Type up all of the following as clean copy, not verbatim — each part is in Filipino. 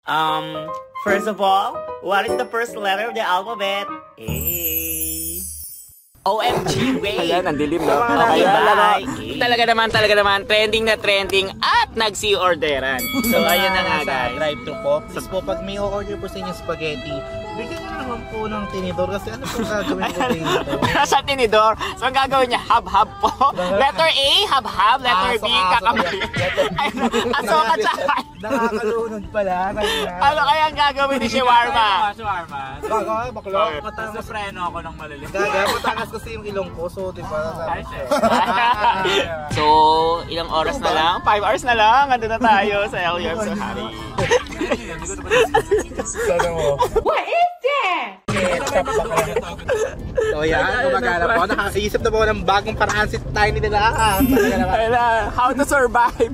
First of all, what is the first letter of the alphabet? A. OMG, wait! Ayan, ang dilim, no? Okay, bye! Talaga naman, trending na trending at nagsi-orderan. So, ayun na nga, guys. Drive-thru po. Please po, pag may order po sa inyo spaghetti, bigyan nyo naman po ng tinidor kasi ano po gagawin po dito? Sa tinidor. So, ang gagawin niya, hab-hab po. Letter A, hab-hab. Letter B, kakamay. Aso ka tsaka. Nakakalunod pala. Ano kaya ang gagawin ni Shawarma? Shawarma. Baka, baklo. Tapos preno ako ng malalim. Matakas kasi yung ilong ko, so diba? So, ilang oras na lang? 5 hours na lang. Ando na tayo sa LUF Sahari. Sana mo. What is that? So yan, gumagana po. Nakakaisip na po ng bagong paraan si Tiny nila. How to survive.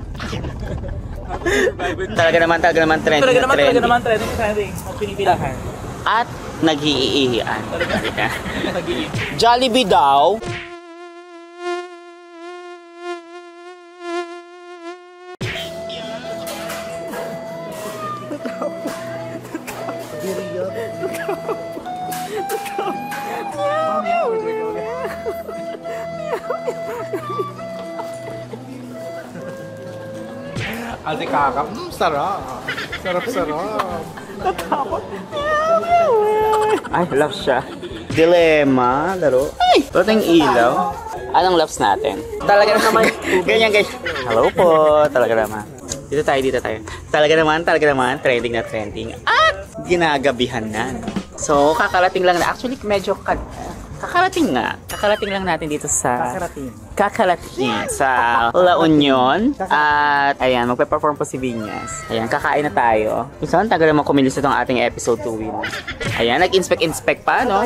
Talaga naman trending. Pinipilahan. At nag-iihian. Jollibee daw. Ate kakap, sarap. Sarap. Ay, love siya. Dilema, laro. Ay, ito yung ilaw. Anong loves natin? Talaga naman. Ganyan. Hello po. Talaga naman. Dito tayo. Talaga naman. Trending na trending. At ginagabihan na. So, kakarating lang na. Actually, medyo kakarating lang natin dito sa Kakarating sa La Union. At ayan, magpe-perform po si Vinyas. Ayan, kakain na tayo. Saan tagal naman kumilis itong ating episode 2 win. Ayan, nag-inspect pa, no?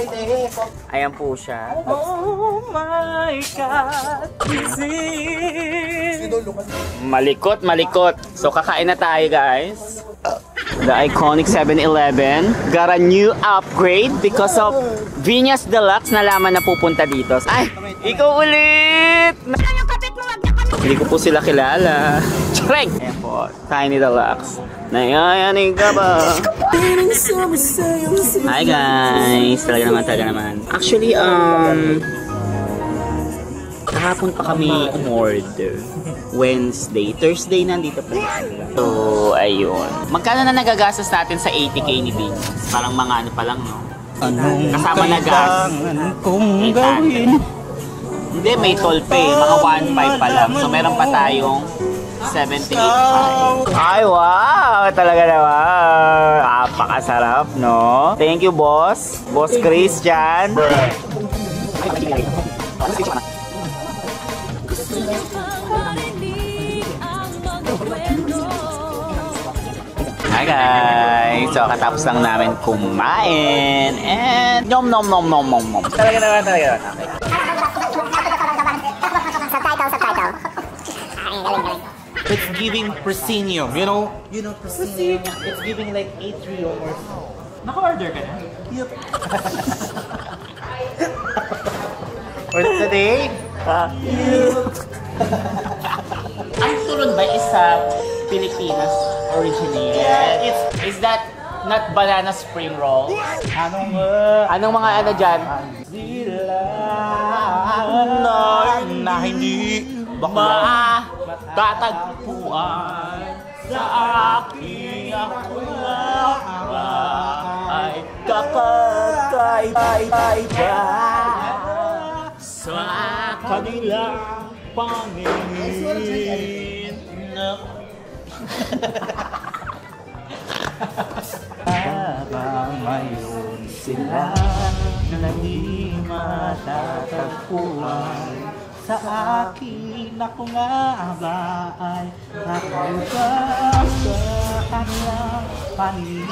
Ayan po siya. Oh my God, this is... Malikot. So, kakain na tayo, guys. The iconic 7-Eleven got a new upgrade because of Vinyas Deluxe na laman na pupunta dito. Ay, ikaw ulit! Hindi ko po sila kilala. Tsareng! Ayan po, Tiny Deluxe. Nayayanig ka ba? Hi guys! Talaga naman. Actually, kahapon pa kami umorder. Wednesday, Thursday nandito pa sila. So, ayun. Magkano na nagagastos natin sa 80k ni Vinyas? Parang mga ano pa lang, no? Kasama na gas. Kung gawin. Hindi, may toll pay. Mga 1.5 pa lang. So, meron pa tayong 78.5. Ay, wow! Talaga naman. Napakasarap, no? Thank you, boss. Boss Christian. Hi guys! So, katapos lang namin kumain and nom. Talaga naman. Subtitle. It's giving proscenium, you know proscenium. It's giving like atrium or so. Naka-order ka na? Yep. For today, ang turon ba is sa Pilipinas originated? Is that not banana spring roll? Anong mga ano dyan? Na hindi Matatagpuan sa aking ako ay kakakaiba sa kanilang pangingin. Habang mayroon sila na di matatagpuan sa akin, ako nga ba ay nakaupas sa kanilang paningin.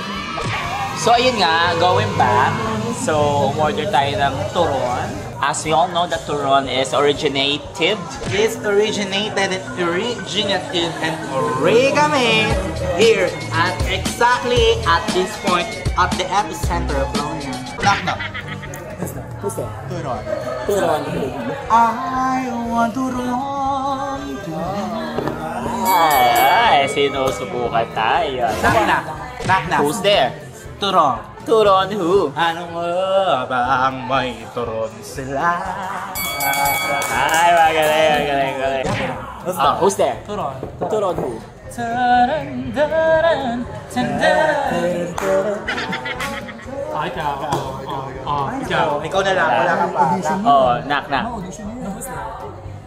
So ayun nga, going back, so umorder tayo ng turon. As we all know, that turon is originated and origami here at exactly at this point at the epicenter of La Union. Knock. Who's that? Turon. I want to run. Ay, sinusubukan tayo. Knock. Knock knock. Who's there? Turon. Turon who? Anong bang may turon sila? Ay, magaling. Who's there? Turon. Turon who? Ikaw na lang, wala ka pa. Oh, knock.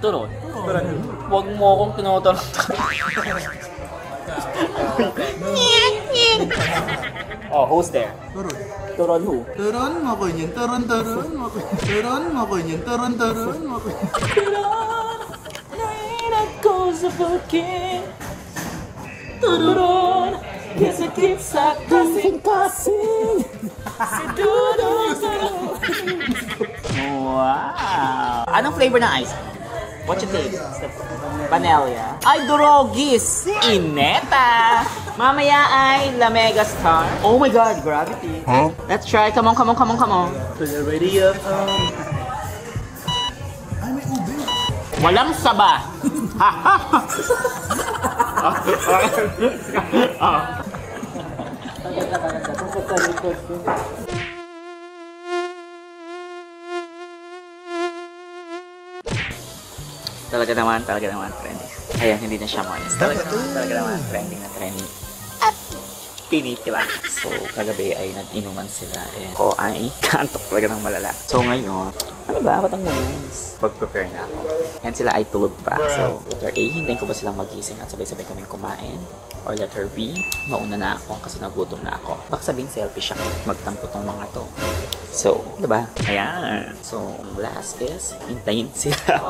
Turon. Huwag mo akong tinuturon. Oh, who's there? Turon. Turon who? Turon mo ko yun, turon mo ko yun. Turon mo ko yun, turon mo ko yun. Turon, kasakit sa kasing. Wow! Anong flavor ng ice? What you think? Vanilla. Ay, Durogis! Ineta! Mamaya ay La Mega Star. Oh my God, Gravity. Huh? Let's try. Come on. To the radio. Walang saba. Talaga naman, trending. Ayan, hindi na siya moist. Talaga naman, trending. At pinitila. So, kagabi ay nag-inuman sila. And ako ay kantok talaga ng malala. So, ngayon, ano ba? Ba't ang moist? Pag-prepare na ako. And sila ay tulog pa. So, letter A, hintayin ko ba silang magising at sabay-sabay kaming kumain? Or letter B, mauna na ako kasi nagutom na ako. Baka sabihin selfish ako. Magtampo tong mga to. So, diba? Ayan. So, last is, hintayin sila.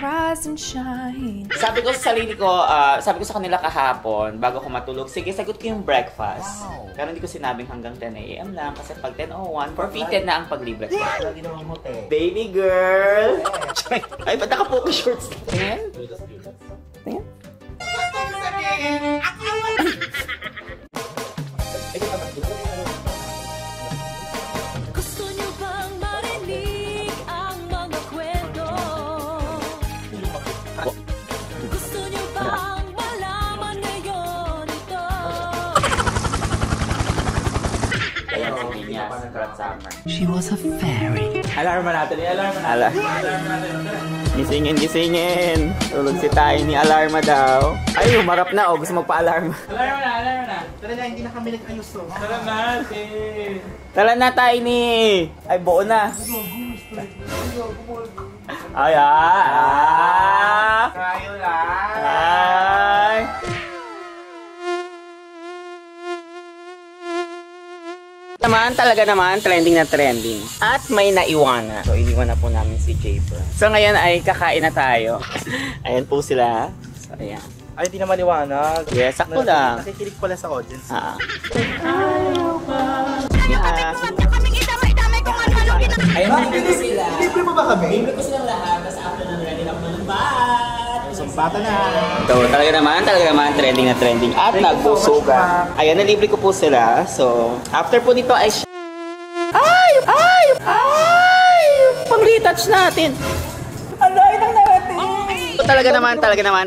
Rise and shine. Sabi ko sa sarili ko, sabi ko sa kanila kahapon, bago ko matulog, sige, sagot ko yung breakfast. Pero hindi ko sinabing hanggang 10 a.m. lang kasi pag 10:01, forfeited na ang paglibre. Baby girl! Ay, ba't naka-focus shorts? Tingin? Gusto niyo bang marinig ang mga kwento? Gusto niyo bang malaman ngayon ito? Kaya sabihin niya, Secret Summer. She was a fairy. Alarma natin. Gisingin. Tulog si Tiny, alarma daw. Ay, humarap na, gusto magpa-alarma. Alarma na. Tara na, hindi na kami nag-ayos to. Tara natin. Tala na, Tiny! Ay, buo na. Ay, Kayo lang. Ay! Talaga naman, trending na trending. At may naiwana. So, iniwan na po namin si Japer. So, ngayon ay kakain na tayo. Ayan po sila. So, ayan. Ay, hindi na maliwanag. Yes, sakto lang. Nakikinig pala sa audience. Ayan, libre sila. Libre mo ba kami? Libre ko silang lahat. Tapos after na nila, nila lumbat. Sumpata na. So, talaga naman, trending na trending. At nagbusugan. Ayan, nalibre ko po sila. So, after po nito ay... Ay! Pang-retouch natin. Alay nang narating. So, talaga naman,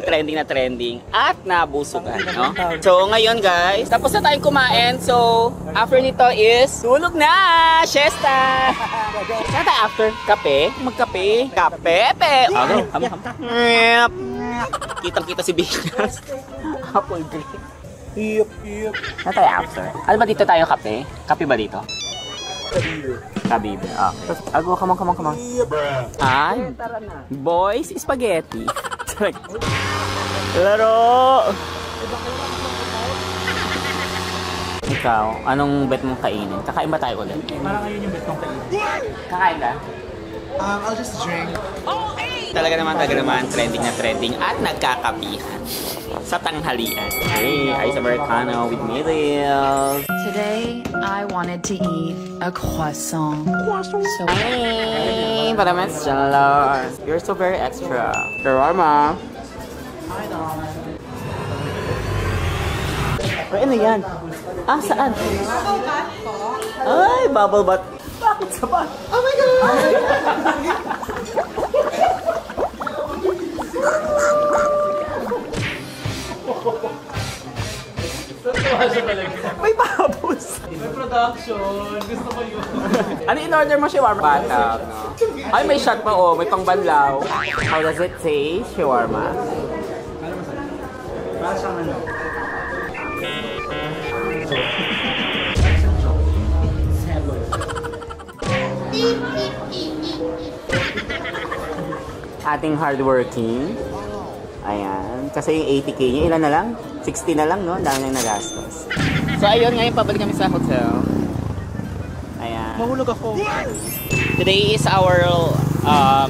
trending na trending. At nabusugan, no? So, ngayon guys, tapos na tayong kumain. So, after nito is... Tulog na! Siesta! Saan tayo after? Kape? Magkape? Kapepe! Okay, ham. Kitang-kita si Bigas. Apple green. Hiyop. Saan tayo after? Ano ba dito tayo kape? Kape ba dito? Kabibe. Come on. Ay, boys, spaghetti. Laro! Ikaw, anong bet mong kainin? Kakain ba tayo ulit? Parang ngayon yung bet kong kainin. Kakain ka? I'll just drink. Talaga naman, trending na trending at nagkakapihan sa tanghalian. Hey, ice Americano with milk. Today, I wanted to eat a croissant. So Hey, Paramas Jallar. You're so very extra. Karama. Ano yan? Saan? Ay, bubble bath. Bakit sa bath? Oh my God! May pabos. May production. Gusto ko yun. Ano in-order mo, shawarma? Bata, no? Ay, may shot pa, oh. May pangbanlaw. How does it say, shawarma? Para siyang ano? Ating hardworking. Ayan. Kasi yung 80k niya, ilan na lang? 60 na lang, no? Dami nang nagastos. So, ayun, ngayon pabalik kami sa hotel. Ayan. Mahulog ako. Today is our,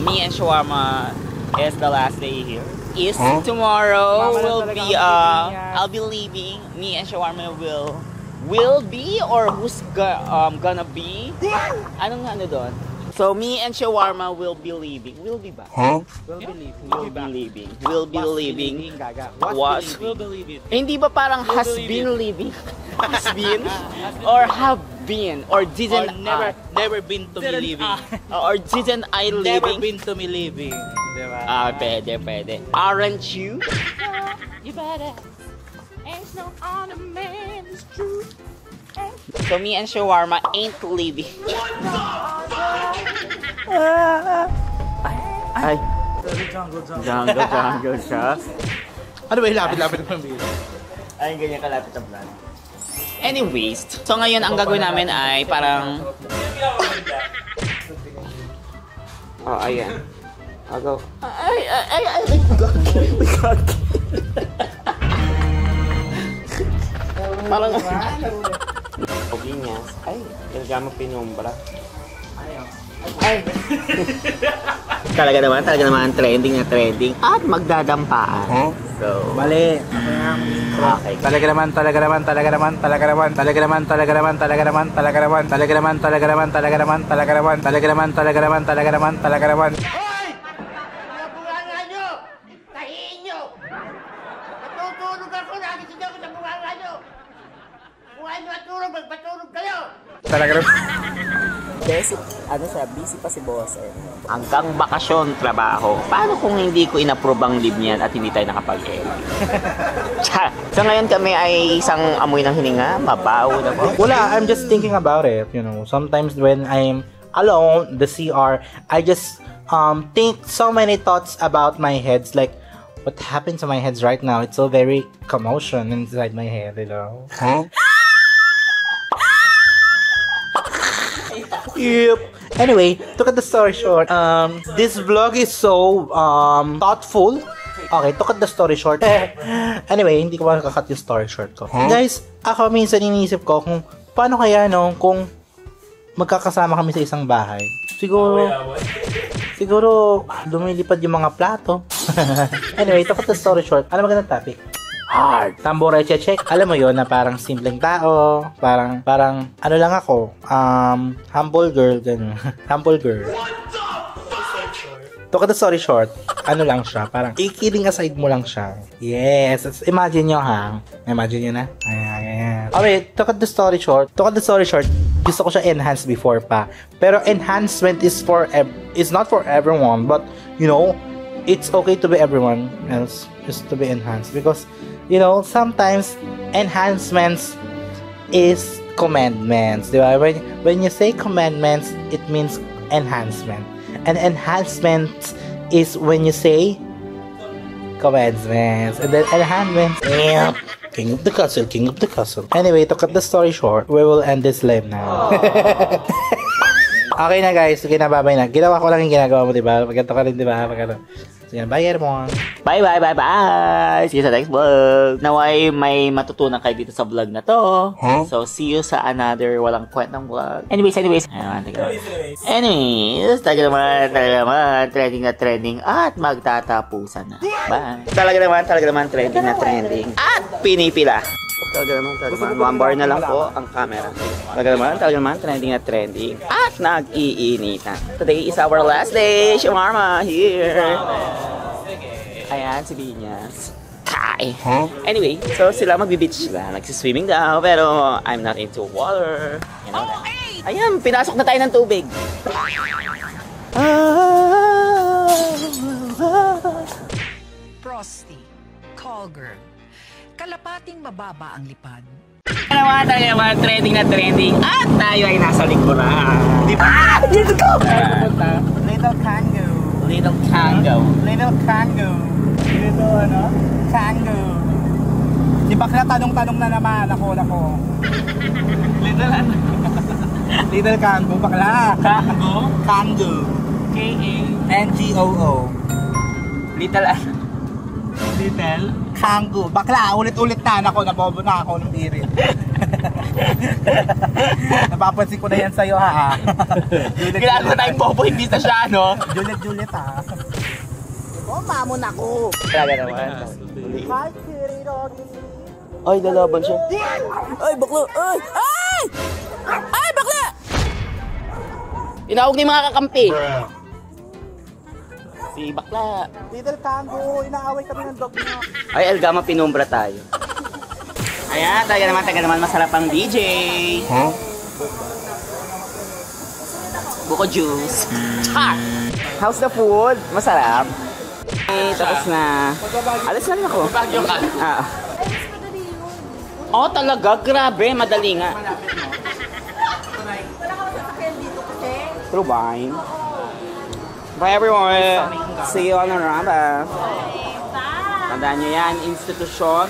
me and shawarma is the last day here. Tomorrow will be, I'll be leaving. Me and shawarma will be, or who's gonna be? Anong ano doon? So, me and shawarma will be leaving. Will be back. We'll believe. Will be leaving. Was. We'll believe it. Hindi ba parang has been leaving? Has been? Or have been? Or didn't Never been to me leaving. Or didn't I Never leaving? been to me leaving. Diba? Pwede. Aren't you? You better. Ain't no other man's truth. So me and shawarma ain't leaving. Ay. Jungle siya. Ano ba yung lapit-lapit ng video? Ay, ganyan kalapit ang plan. Anyways, so ngayon ang gagawin namin ay parang... Oh, ayan. I'll go. Ay, my God. Parang... Obinyas. Ay, talaga mo pinumbra. Ay. Talaga naman trending at magdadampaan. So, Mali. okay. Talaga naman. Bunganga nyo! Tahiin nyo! Natutulog ako, nagising ako sa bunganga nyo! Buhay nyo at tulog, magpatulog kayo! Talaga naman. Busy pa si boss eh. Hanggang bakasyon, trabaho. Paano kung hindi ko inapprove ang leave niyan at hindi tayo nakapag-edit? So ngayon kami ay isang amoy ng hininga, mabaho na po. Wala, I'm just thinking about it, you know. Sometimes when I'm alone, the CR, I just think so many thoughts about my heads, like what happened to my heads right now. It's so very commotion inside my head, you know. Yep. Anyway, to cut the story short, this vlog is so thoughtful. Okay, to cut the story short. Anyway, hindi ko makakat yung story short ko. Guys, ako minsan iniisip ko kung paano kaya kung magkakasama kami sa isang bahay. Siguro lumilipad yung mga plato. Anyway, to cut the story short, ano magandang topic? Hard. Tambore check. Alam mo yon na parang simpleng tao, parang ano lang ako, humble girl ganun. Humble girl. To cut the story short, ano lang siya, parang kidding aside mo lang siya. Yes, imagine nyo ha. Imagine nyo na. Ayan. Okay, to cut the story short, gusto ko siya enhance before pa. Pero enhancement is not for everyone, but you know, it's okay to be everyone else, just to be enhanced, because you know, sometimes enhancements is commandments, diba? When you say commandments, it means enhancement. And enhancement is when you say commandments. And then enhancements, yeah. King of the castle. Anyway, to cut the story short, we will end this live now. Okay na guys, okay na, babay na. Ginawa ko lang yung ginagawa mo, diba? Pagkanto ka rin, diba? Sige, bye everyone. Bye. See you sa next vlog. Naway may matutunan kayo dito sa vlog na to. So, see you sa another walang kwentang vlog. Anyways. Talaga naman, trending at magtatapusan na. Bye. Talaga naman, trending at pinipila. Talaga naman, one bar na lang po ang camera. Talaga naman, trending at nag-iinitan. Today is our last day, shawarma here. Ayan, si Binyas. Kai. Anyway, so sila magbe-beach sila. Nagsiswimming daw, pero I'm not into water. You know that. Ayan, pinasok na tayo ng tubig. Frosty, call girl. Kalapating mababa ang lipad, Naman tayo naman, trending na trending. At tayo ay nasa likuran. Di ba? Dito ko! Little Kango. Little Kango. Little Kango. Little ano? Kango. Si Bakla tanong-tanong na naman. Ako. Little ano? Little Kango, Bakla. Kango? Kango. K-A-N-G-O-O. Little ano? Little Kango. Bakla, ulit-ulit na ako. Nabobo na ako ng pirit. Napapansin ko na yan sa'yo, ha? Kailangan ko tayong bobo, hindi sa siya, no? Julit, ha? Oh, mamon ako. Talaga naman. Hi, kitty doggy. Ay, lalaban siya. Ay, bakla! Ay! Ay! Ay, bakla! Tinawag ni mga kakampi. Si bakla. Little Kango, inaaway kami ng dog niyo. Ay, Algama, pinumbra tayo. Ayan, taga naman, masarap ang DJ. Huh? Buko juice. Char! How's the food? Masarap. Eh, tapos na. Alis na rin ako. Ah. Oh, talaga? Grabe, madali nga. True bye. Bye everyone. See you on the randa. Tandaan nyo yan, institusyon.